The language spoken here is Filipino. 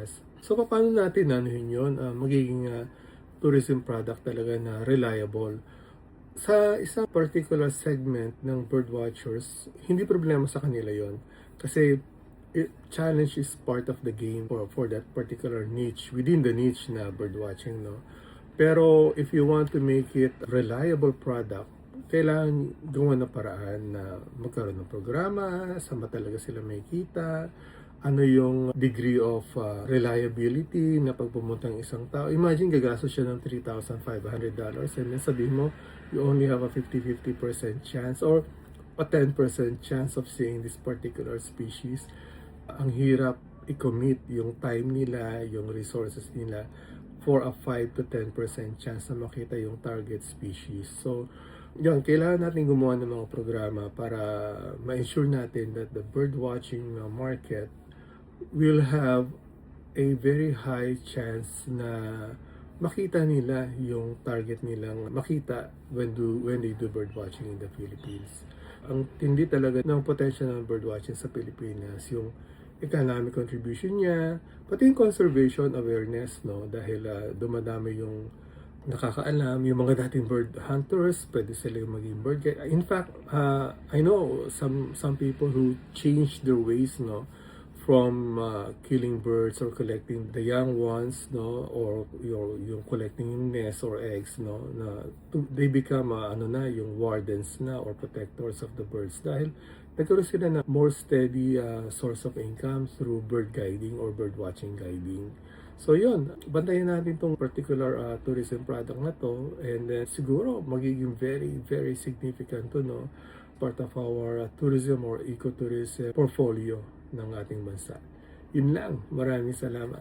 has. So paano natin yun, magiging tourism product talaga na reliable? Sa isang particular segment ng birdwatchers, hindi problema sa kanila yon. Kasi challenge is part of the game for that particular niche, within the niche na birdwatching, no? Pero if you want to make it reliable product, kailangan gawa ng paraan na magkaroon ng programa, saan ba talaga sila makikita, ano yung degree of reliability na pag pumunta ng isang tao. Imagine, gagastos siya ng $3,500 and then sabihin mo, you only have a 50-50% chance or a 10% chance of seeing this particular species. Ang hirap i-commit yung time nila, yung resources nila for a 5 to 10% chance na makita yung target species. So, yun, kailangan natin gumawa ng mga programa para ma-ensure natin that the bird watching market will have a very high chance na makita nila yung target nilang makita when they do bird watching in the Philippines. Ang tindi talaga ng potential ng bird watching sa Pilipinas, yung economic contribution niya, pati yung conservation awareness, no? Dahil dumadami yung nakakaalam, yung mga dating bird hunters, pwede sila yung maging bird guide. In fact, I know some people who changed their ways, no? From killing birds or collecting the young ones, no, or yung collecting yung nests or eggs, no, na they become yung wardens na or protectors of the birds dahil nagkaroon sila na more steady source of income through bird guiding or bird watching guiding. So yun, bantayan natin tong particular tourism product na to, and siguro magiging very very significant to, no, part of our tourism or ecotourism portfolio ng ating bansa. Yun lang. Maraming salamat.